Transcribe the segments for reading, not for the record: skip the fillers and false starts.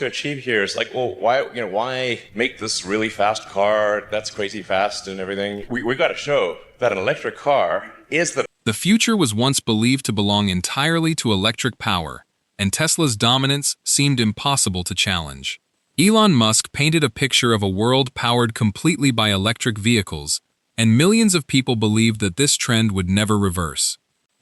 to achieve here is like, well, why make this really fast car that's crazy fast and everything? We got to show that an electric car is The future was once believed to belong entirely to electric power, and Tesla's dominance seemed impossible to challenge. Elon Musk painted a picture of a world powered completely by electric vehicles, and millions of people believed that this trend would never reverse.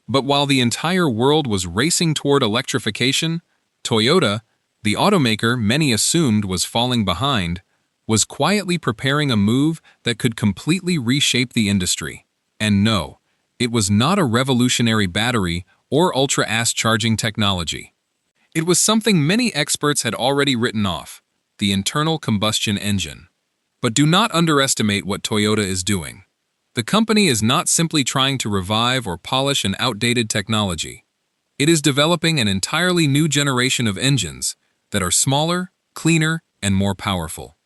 But while the entire world was racing toward electrification, Toyota, the automaker many assumed was falling behind, was quietly preparing a move that could completely reshape the industry. And no, it was not a revolutionary battery or ultra-fast charging technology. It was something many experts had already written off: the internal combustion engine. But do not underestimate what Toyota is doing. The company is not simply trying to revive or polish an outdated technology. It is developing an entirely new generation of engines that are smaller, cleaner, and more powerful.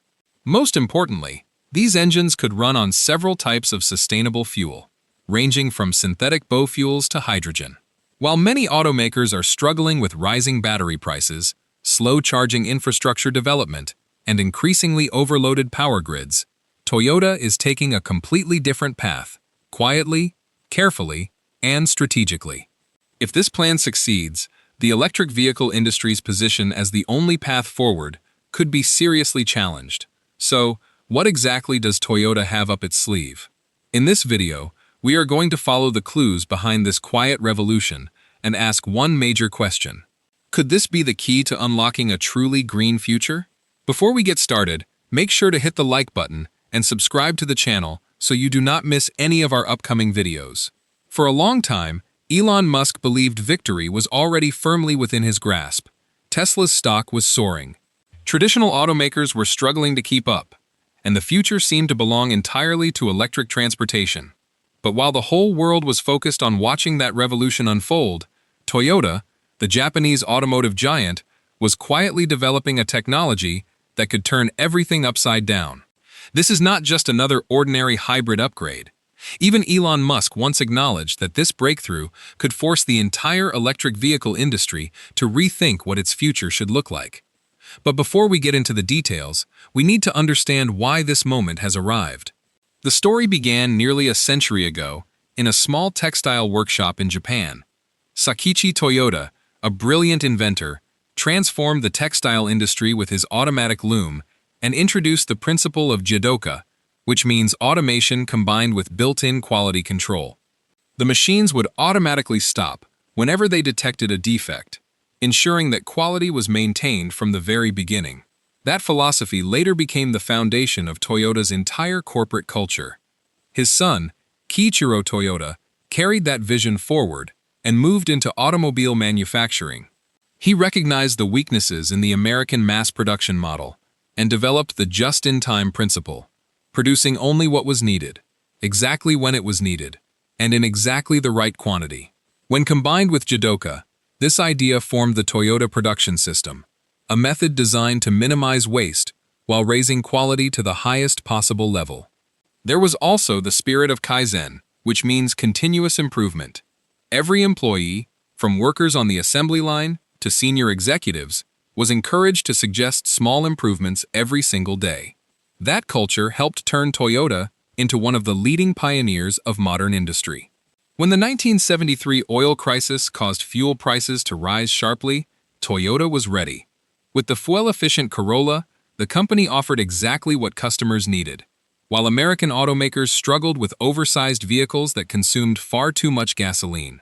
Most importantly, these engines could run on several types of sustainable fuel, ranging from synthetic biofuels to hydrogen. While many automakers are struggling with rising battery prices, slow charging infrastructure development, and increasingly overloaded power grids, Toyota is taking a completely different path, quietly, carefully, and strategically. If this plan succeeds, the electric vehicle industry's position as the only path forward could be seriously challenged. So, what exactly does Toyota have up its sleeve? In this video, we are going to follow the clues behind this quiet revolution and ask one major question. Could this be the key to unlocking a truly green future? Before we get started, make sure to hit the like button and subscribe to the channel so you do not miss any of our upcoming videos. For a long time, Elon Musk believed victory was already firmly within his grasp. Tesla's stock was soaring. Traditional automakers were struggling to keep up, and the future seemed to belong entirely to electric transportation. But while the whole world was focused on watching that revolution unfold, Toyota, the Japanese automotive giant, was quietly developing a technology that could turn everything upside down. This is not just another ordinary hybrid upgrade. Even Elon Musk once acknowledged that this breakthrough could force the entire electric vehicle industry to rethink what its future should look like. But before we get into the details, we need to understand why this moment has arrived. The story began nearly a century ago in a small textile workshop in Japan. Sakichi Toyota, a brilliant inventor, transformed the textile industry with his automatic loom and introduced the principle of jidoka, which means automation combined with built-in quality control. The machines would automatically stop whenever they detected a defect, ensuring that quality was maintained from the very beginning. That philosophy later became the foundation of Toyota's entire corporate culture. His son, Kiichiro Toyota, carried that vision forward and moved into automobile manufacturing. He recognized the weaknesses in the American mass production model and developed the just-in-time principle, producing only what was needed, exactly when it was needed, and in exactly the right quantity. When combined with jidoka, this idea formed the Toyota production system, a method designed to minimize waste while raising quality to the highest possible level. There was also the spirit of Kaizen, which means continuous improvement. Every employee, from workers on the assembly line to senior executives, was encouraged to suggest small improvements every single day. That culture helped turn Toyota into one of the leading pioneers of modern industry. When the 1973 oil crisis caused fuel prices to rise sharply, Toyota was ready. With the fuel-efficient Corolla, the company offered exactly what customers needed, while American automakers struggled with oversized vehicles that consumed far too much gasoline.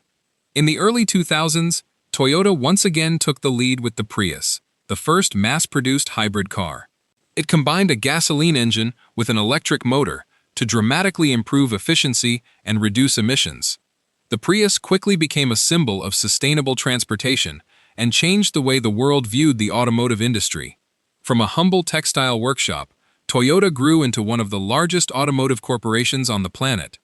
In the early 2000s, Toyota once again took the lead with the Prius, the first mass-produced hybrid car. It combined a gasoline engine with an electric motor to dramatically improve efficiency and reduce emissions. The Prius quickly became a symbol of sustainable transportation and changed the way the world viewed the automotive industry. From a humble textile workshop, Toyota grew into one of the largest automotive corporations on the planet.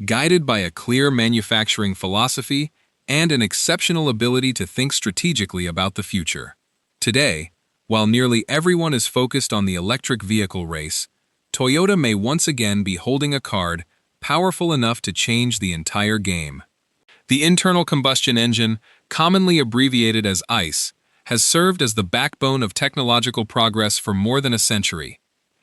Guided by a clear manufacturing philosophy and an exceptional ability to think strategically about the future. Today, while nearly everyone is focused on the electric vehicle race, Toyota may once again be holding a card powerful enough to change the entire game. The internal combustion engine, commonly abbreviated as ICE, has served as the backbone of technological progress for more than a century.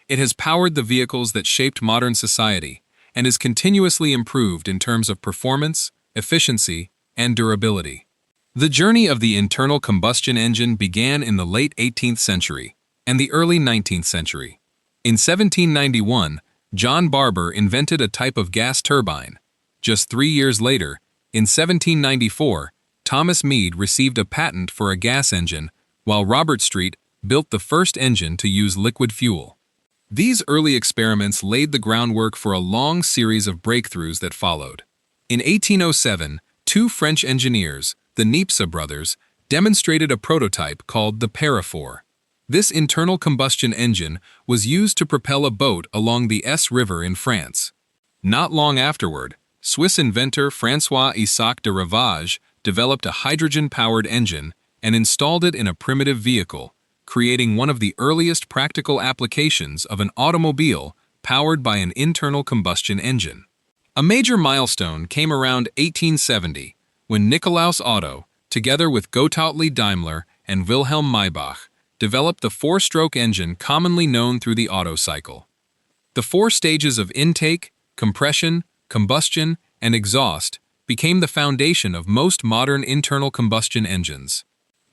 It has powered the vehicles that shaped modern society and is continuously improved in terms of performance, efficiency, and durability. The journey of the internal combustion engine began in the late 18th century and the early 19th century. In 1791, John Barber invented a type of gas turbine. Just 3 years later, in 1794, Thomas Mead received a patent for a gas engine, while Robert Street built the first engine to use liquid fuel. These early experiments laid the groundwork for a long series of breakthroughs that followed. In 1807, two French engineers, the Niepce brothers, demonstrated a prototype called the Parafour. This internal combustion engine was used to propel a boat along the S River in France. Not long afterward, Swiss inventor François-Isaac de Ravage developed a hydrogen-powered engine and installed it in a primitive vehicle, creating one of the earliest practical applications of an automobile powered by an internal combustion engine. A major milestone came around 1870, when Nikolaus Otto, together with Gottlieb Daimler and Wilhelm Maybach, developed the four-stroke engine commonly known through the Otto cycle. The 4 stages of intake, compression, combustion, and exhaust became the foundation of most modern internal combustion engines.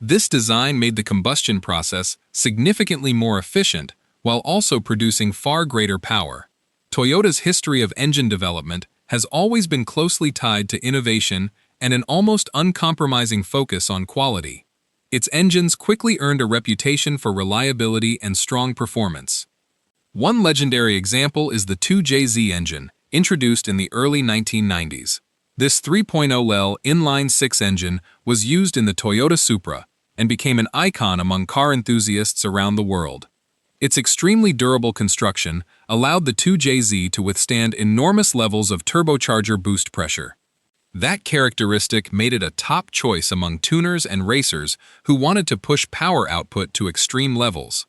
This design made the combustion process significantly more efficient while also producing far greater power. Toyota's history of engine development has always been closely tied to innovation and an almost uncompromising focus on quality. Its engines quickly earned a reputation for reliability and strong performance. One legendary example is the 2JZ engine, introduced in the early 1990s. This 3.0L inline-6 engine was used in the Toyota Supra and became an icon among car enthusiasts around the world. Its extremely durable construction allowed the 2JZ to withstand enormous levels of turbocharger boost pressure. That characteristic made it a top choice among tuners and racers who wanted to push power output to extreme levels.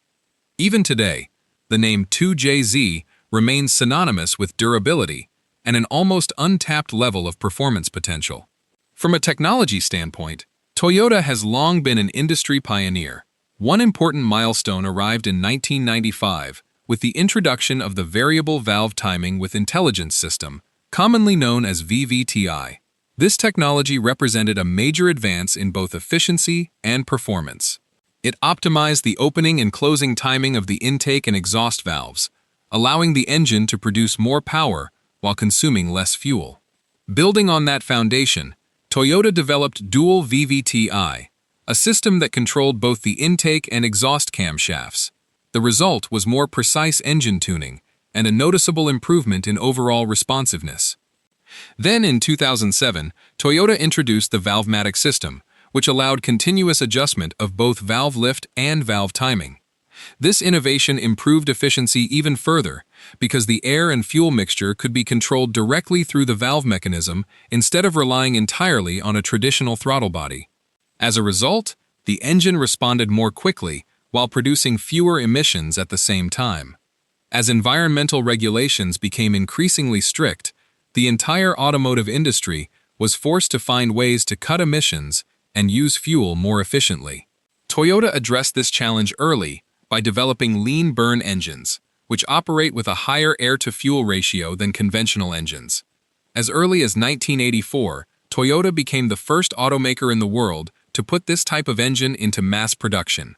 Even today, the name 2JZ remains synonymous with durability and an almost untapped level of performance potential. From a technology standpoint, Toyota has long been an industry pioneer. One important milestone arrived in 1995 with the introduction of the variable valve timing with intelligence system, commonly known as VVTI. This technology represented a major advance in both efficiency and performance. It optimized the opening and closing timing of the intake and exhaust valves, allowing the engine to produce more power while consuming less fuel. Building on that foundation, Toyota developed dual VVTI, a system that controlled both the intake and exhaust camshafts. The result was more precise engine tuning and a noticeable improvement in overall responsiveness. Then in 2007, Toyota introduced the Valvematic system, which allowed continuous adjustment of both valve lift and valve timing. This innovation improved efficiency even further because the air and fuel mixture could be controlled directly through the valve mechanism instead of relying entirely on a traditional throttle body. As a result, the engine responded more quickly while producing fewer emissions at the same time. As environmental regulations became increasingly strict, the entire automotive industry was forced to find ways to cut emissions and use fuel more efficiently. Toyota addressed this challenge early by developing lean burn engines, which operate with a higher air-to-fuel ratio than conventional engines. As early as 1984, Toyota became the first automaker in the world to put this type of engine into mass production.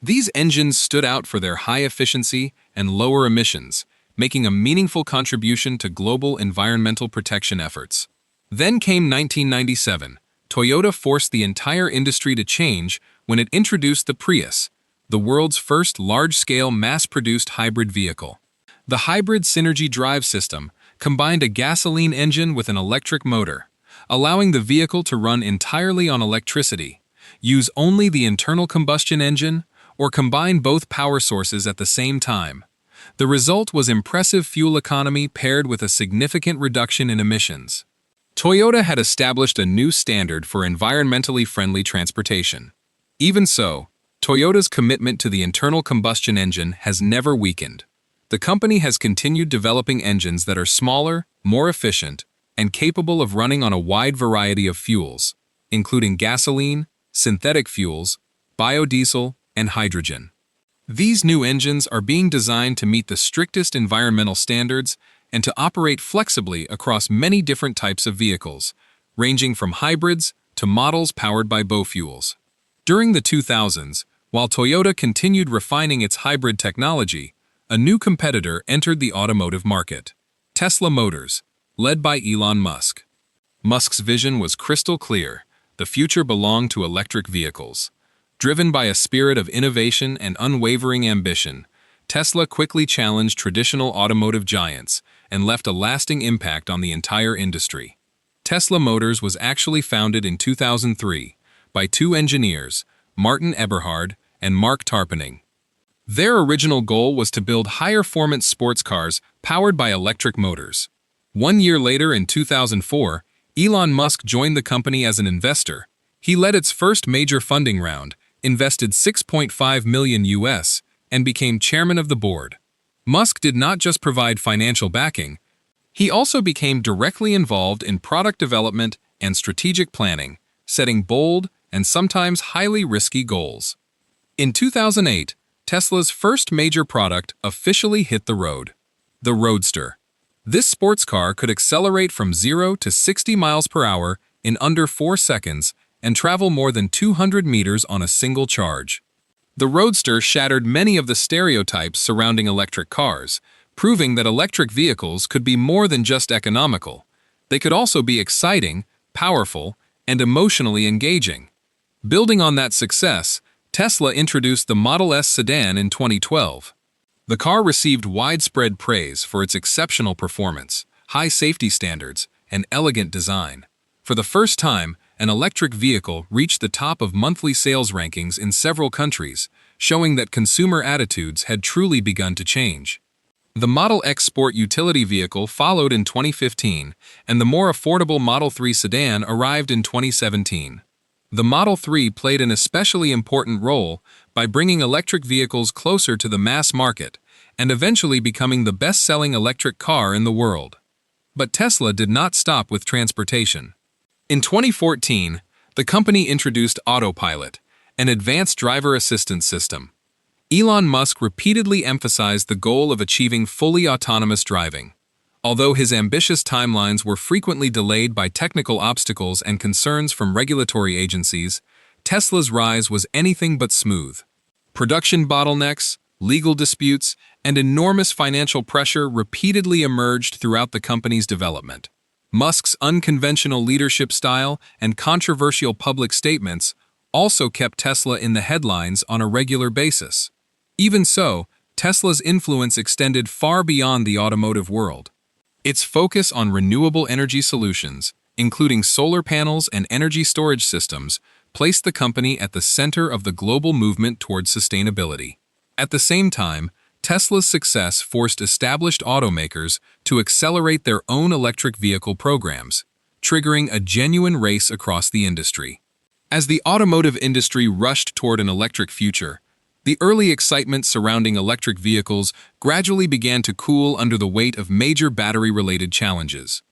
These engines stood out for their high efficiency and lower emissions, making a meaningful contribution to global environmental protection efforts. Then came 1997. Toyota forced the entire industry to change when it introduced the Prius, the world's first large-scale mass-produced hybrid vehicle. The hybrid synergy drive system combined a gasoline engine with an electric motor, allowing the vehicle to run entirely on electricity, use only the internal combustion engine, or combine both power sources at the same time. The result was impressive fuel economy paired with a significant reduction in emissions. Toyota had established a new standard for environmentally friendly transportation. Even so, Toyota's commitment to the internal combustion engine has never weakened. The company has continued developing engines that are smaller, more efficient, and capable of running on a wide variety of fuels, including gasoline, synthetic fuels, biodiesel, and hydrogen. These new engines are being designed to meet the strictest environmental standards and to operate flexibly across many different types of vehicles, ranging from hybrids to models powered by biofuels. During the 2000s, while Toyota continued refining its hybrid technology, a new competitor entered the automotive market: Tesla Motors, led by Elon Musk. Musk's vision was crystal clear: the future belonged to electric vehicles. Driven by a spirit of innovation and unwavering ambition, Tesla quickly challenged traditional automotive giants and left a lasting impact on the entire industry. Tesla Motors was actually founded in 2003 by two engineers, Martin Eberhard and Mark Tarpenning. Their original goal was to build high-performance sports cars powered by electric motors. 1 year later, in 2004, Elon Musk joined the company as an investor. He led its first major funding round, invested $6.5 million US, and became chairman of the board. Musk did not just provide financial backing, he also became directly involved in product development and strategic planning, setting bold and sometimes highly risky goals. In 2008, Tesla's first major product officially hit the road: the Roadster. This sports car could accelerate from 0 to 60 miles per hour in under 4 seconds and travel more than 200 meters on a single charge. The Roadster shattered many of the stereotypes surrounding electric cars, proving that electric vehicles could be more than just economical. They could also be exciting, powerful, and emotionally engaging. Building on that success, Tesla introduced the Model S sedan in 2012. The car received widespread praise for its exceptional performance, high safety standards, and elegant design. For the first time, an electric vehicle reached the top of monthly sales rankings in several countries, showing that consumer attitudes had truly begun to change. The Model X Sport utility vehicle followed in 2015, and the more affordable Model 3 sedan arrived in 2017. The Model 3 played an especially important role by bringing electric vehicles closer to the mass market and eventually becoming the best-selling electric car in the world. But Tesla did not stop with transportation. In 2014, the company introduced Autopilot, an advanced driver assistance system. Elon Musk repeatedly emphasized the goal of achieving fully autonomous driving. Although his ambitious timelines were frequently delayed by technical obstacles and concerns from regulatory agencies, Tesla's rise was anything but smooth. Production bottlenecks, legal disputes, and enormous financial pressure repeatedly emerged throughout the company's development. Musk's unconventional leadership style and controversial public statements also kept Tesla in the headlines on a regular basis. Even so, Tesla's influence extended far beyond the automotive world. Its focus on renewable energy solutions, including solar panels and energy storage systems, placed the company at the center of the global movement towards sustainability. At the same time, Tesla's success forced established automakers to accelerate their own electric vehicle programs, triggering a genuine race across the industry. As the automotive industry rushed toward an electric future, the early excitement surrounding electric vehicles gradually began to cool under the weight of major battery-related challenges.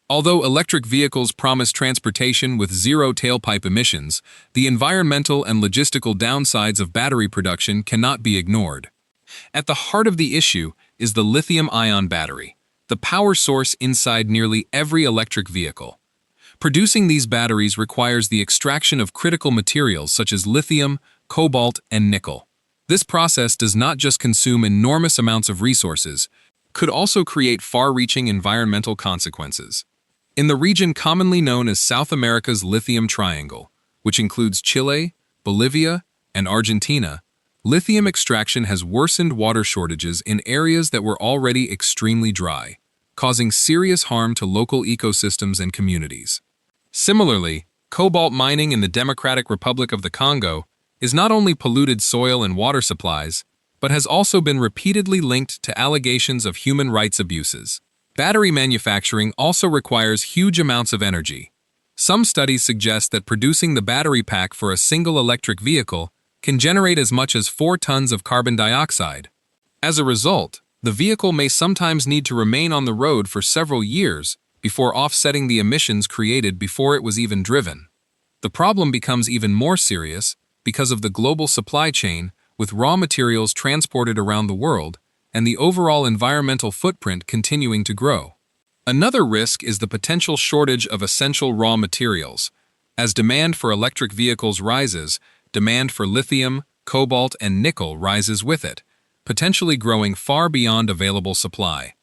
Although electric vehicles promise transportation with zero tailpipe emissions, the environmental and logistical downsides of battery production cannot be ignored. At the heart of the issue is the lithium-ion battery, the power source inside nearly every electric vehicle. Producing these batteries requires the extraction of critical materials such as lithium, cobalt, and nickel. This process does not just consume enormous amounts of resources, it could also create far-reaching environmental consequences. In the region commonly known as South America's Lithium Triangle, which includes Chile, Bolivia, and Argentina, lithium extraction has worsened water shortages in areas that were already extremely dry, causing serious harm to local ecosystems and communities. Similarly, cobalt mining in the Democratic Republic of the Congo is not only polluted soil and water supplies, but has also been repeatedly linked to allegations of human rights abuses. Battery manufacturing also requires huge amounts of energy. Some studies suggest that producing the battery pack for a single electric vehicle can generate as much as 4 tons of carbon dioxide. As a result, the vehicle may sometimes need to remain on the road for several years before offsetting the emissions created before it was even driven. The problem becomes even more serious because of the global supply chain, with raw materials transported around the world, and the overall environmental footprint continuing to grow. Another risk is the potential shortage of essential raw materials. As demand for electric vehicles rises, demand for lithium, cobalt, and nickel rises with it, potentially growing far beyond available supply.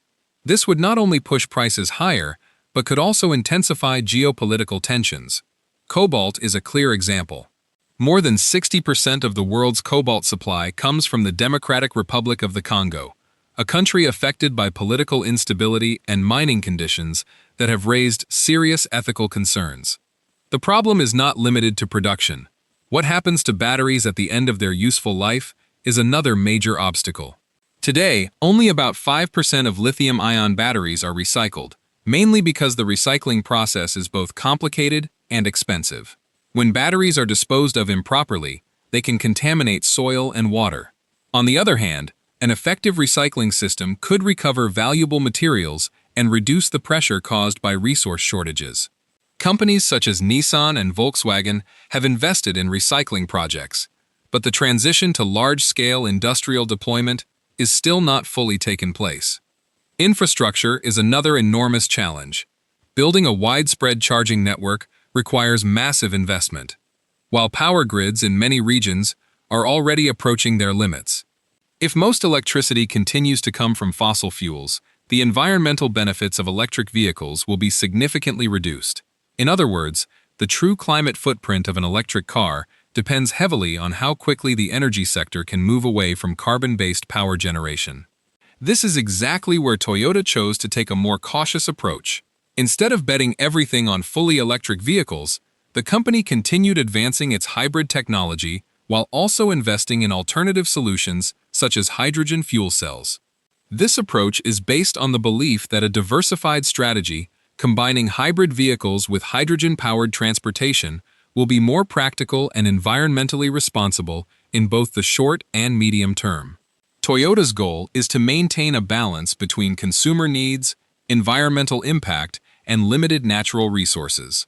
This would not only push prices higher, but could also intensify geopolitical tensions. Cobalt is a clear example. More than 60% of the world's cobalt supply comes from the Democratic Republic of the Congo, a country affected by political instability and mining conditions that have raised serious ethical concerns. The problem is not limited to production. What happens to batteries at the end of their useful life is another major obstacle. Today, only about 5% of lithium-ion batteries are recycled, mainly because the recycling process is both complicated and expensive. When batteries are disposed of improperly, they can contaminate soil and water. On the other hand, an effective recycling system could recover valuable materials and reduce the pressure caused by resource shortages. Companies such as Nissan and Volkswagen have invested in recycling projects, but the transition to large-scale industrial deployment is still not fully taken place. Infrastructure is another enormous challenge. Building a widespread charging network requires massive investment, while power grids in many regions are already approaching their limits. If most electricity continues to come from fossil fuels, the environmental benefits of electric vehicles will be significantly reduced. In other words, the true climate footprint of an electric car depends heavily on how quickly the energy sector can move away from carbon-based power generation. This is exactly where Toyota chose to take a more cautious approach. Instead of betting everything on fully electric vehicles, the company continued advancing its hybrid technology while also investing in alternative solutions such as hydrogen fuel cells. This approach is based on the belief that a diversified strategy combining hybrid vehicles with hydrogen-powered transportation will be more practical and environmentally responsible in both the short and medium term. Toyota's goal is to maintain a balance between consumer needs, environmental impact, and limited natural resources.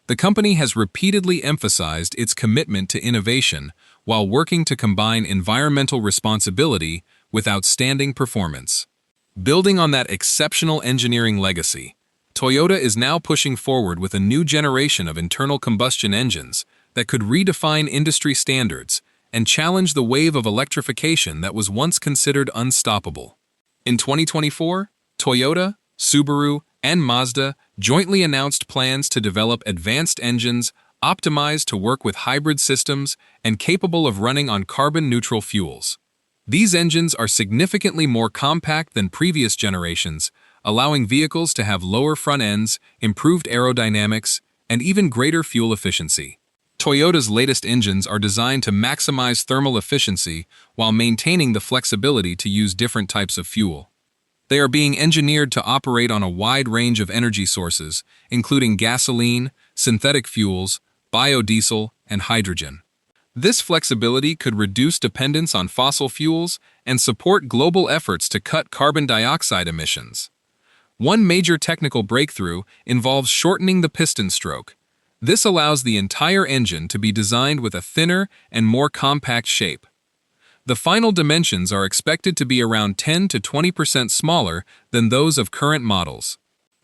The company has repeatedly emphasized its commitment to innovation while working to combine environmental responsibility with outstanding performance. Building on that exceptional engineering legacy, Toyota is now pushing forward with a new generation of internal combustion engines that could redefine industry standards and challenge the wave of electrification that was once considered unstoppable. In 2024, Toyota, Subaru, and Mazda jointly announced plans to develop advanced engines optimized to work with hybrid systems and capable of running on carbon-neutral fuels. These engines are significantly more compact than previous generations, allowing vehicles to have lower front ends, improved aerodynamics, and even greater fuel efficiency. Toyota's latest engines are designed to maximize thermal efficiency while maintaining the flexibility to use different types of fuel. They are being engineered to operate on a wide range of energy sources, including gasoline, synthetic fuels, biodiesel, and hydrogen. This flexibility could reduce dependence on fossil fuels and support global efforts to cut carbon dioxide emissions. One major technical breakthrough involves shortening the piston stroke. This allows the entire engine to be designed with a thinner and more compact shape. The final dimensions are expected to be around 10 to 20% smaller than those of current models.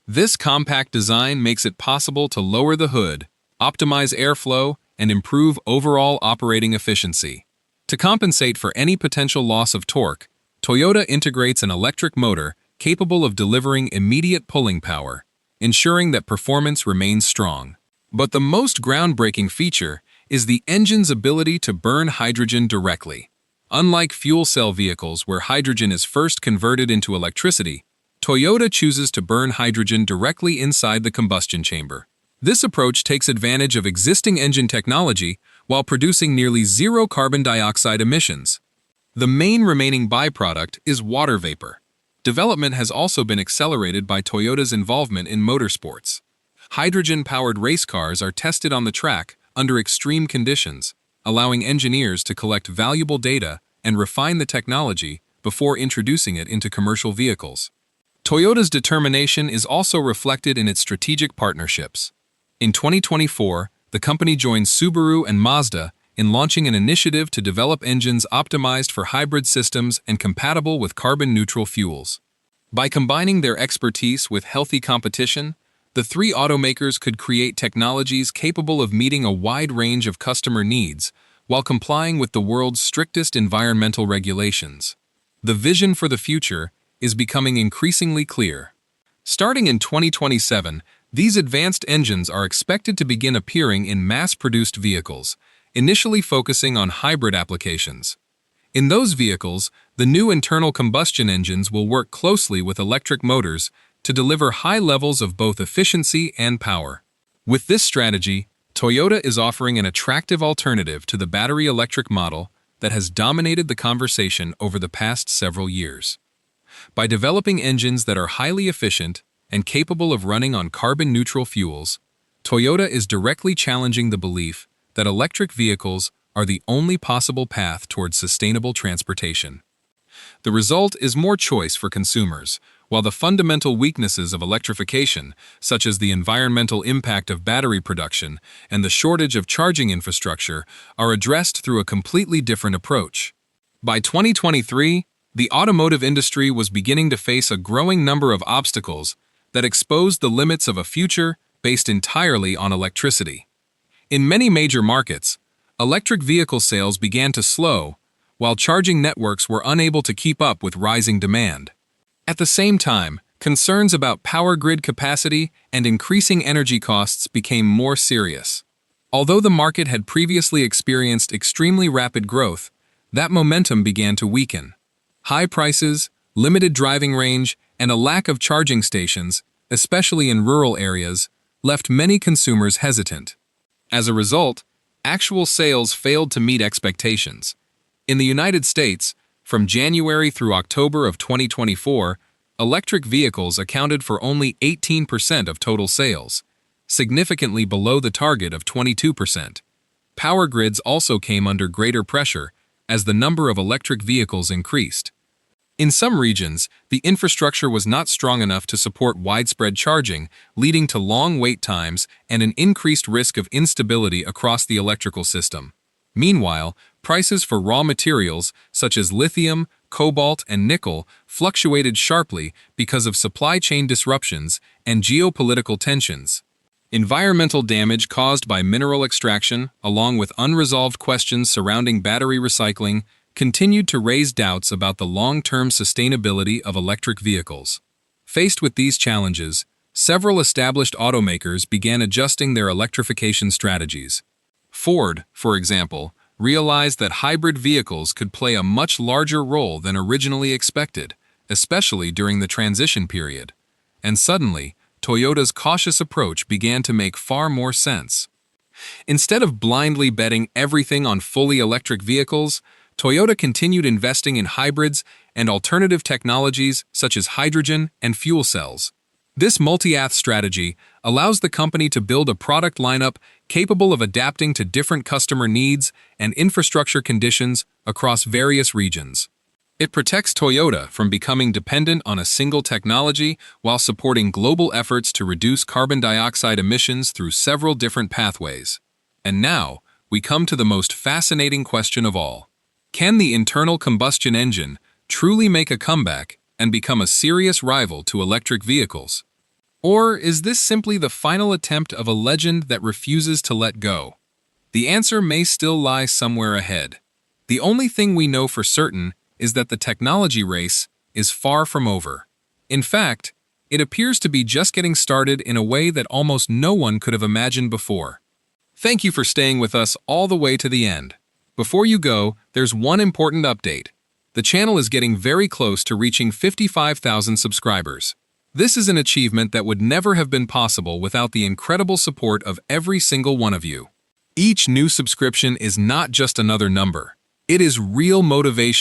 This compact design makes it possible to lower the hood, optimize airflow, and improve overall operating efficiency. To compensate for any potential loss of torque, Toyota integrates an electric motor capable of delivering immediate pulling power, ensuring that performance remains strong. But the most groundbreaking feature is the engine's ability to burn hydrogen directly. Unlike fuel cell vehicles where hydrogen is first converted into electricity, Toyota chooses to burn hydrogen directly inside the combustion chamber. This approach takes advantage of existing engine technology while producing nearly zero carbon dioxide emissions. The main remaining byproduct is water vapor. Development has also been accelerated by Toyota's involvement in motorsports. Hydrogen-powered race cars are tested on the track under extreme conditions, allowing engineers to collect valuable data and refine the technology before introducing it into commercial vehicles. Toyota's determination is also reflected in its strategic partnerships. In 2024, the company joined Subaru and Mazda in launching an initiative to develop engines optimized for hybrid systems and compatible with carbon-neutral fuels. By combining their expertise with healthy competition, the three automakers could create technologies capable of meeting a wide range of customer needs while complying with the world's strictest environmental regulations. The vision for the future is becoming increasingly clear. Starting in 2027, these advanced engines are expected to begin appearing in mass-produced vehicles, initially focusing on hybrid applications. In those vehicles, the new internal combustion engines will work closely with electric motors to deliver high levels of both efficiency and power. With this strategy, Toyota is offering an attractive alternative to the battery electric model that has dominated the conversation over the past several years. By developing engines that are highly efficient and capable of running on carbon-neutral fuels, Toyota is directly challenging the belief that electric vehicles are the only possible path towards sustainable transportation. The result is more choice for consumers, while the fundamental weaknesses of electrification, such as the environmental impact of battery production and the shortage of charging infrastructure, are addressed through a completely different approach. By 2023, the automotive industry was beginning to face a growing number of obstacles that exposed the limits of a future based entirely on electricity. In many major markets, electric vehicle sales began to slow, while charging networks were unable to keep up with rising demand. At the same time, concerns about power grid capacity and increasing energy costs became more serious. Although the market had previously experienced extremely rapid growth, that momentum began to weaken. High prices, limited driving range, and a lack of charging stations, especially in rural areas, left many consumers hesitant. As a result, actual sales failed to meet expectations. In the United States, from January through October of 2024, electric vehicles accounted for only 18% of total sales, significantly below the target of 22%. Power grids also came under greater pressure as the number of electric vehicles increased. In some regions, the infrastructure was not strong enough to support widespread charging, leading to long wait times and an increased risk of instability across the electrical system. Meanwhile, prices for raw materials such as lithium, cobalt, and nickel fluctuated sharply because of supply chain disruptions and geopolitical tensions. Environmental damage caused by mineral extraction, along with unresolved questions surrounding battery recycling, continued to raise doubts about the long-term sustainability of electric vehicles. Faced with these challenges, several established automakers began adjusting their electrification strategies. Ford, for example, realized that hybrid vehicles could play a much larger role than originally expected, especially during the transition period. And suddenly, Toyota's cautious approach began to make far more sense. Instead of blindly betting everything on fully electric vehicles, Toyota continued investing in hybrids and alternative technologies such as hydrogen and fuel cells. This multi-path strategy allows the company to build a product lineup capable of adapting to different customer needs and infrastructure conditions across various regions. It protects Toyota from becoming dependent on a single technology while supporting global efforts to reduce carbon dioxide emissions through several different pathways. And now, we come to the most fascinating question of all. Can the internal combustion engine truly make a comeback and become a serious rival to electric vehicles? Or is this simply the final attempt of a legend that refuses to let go? The answer may still lie somewhere ahead. The only thing we know for certain is that the technology race is far from over. In fact, it appears to be just getting started in a way that almost no one could have imagined before. Thank you for staying with us all the way to the end. Before you go, there's one important update. The channel is getting very close to reaching 55,000 subscribers. This is an achievement that would never have been possible without the incredible support of every single one of you. Each new subscription is not just another number. It is real motivation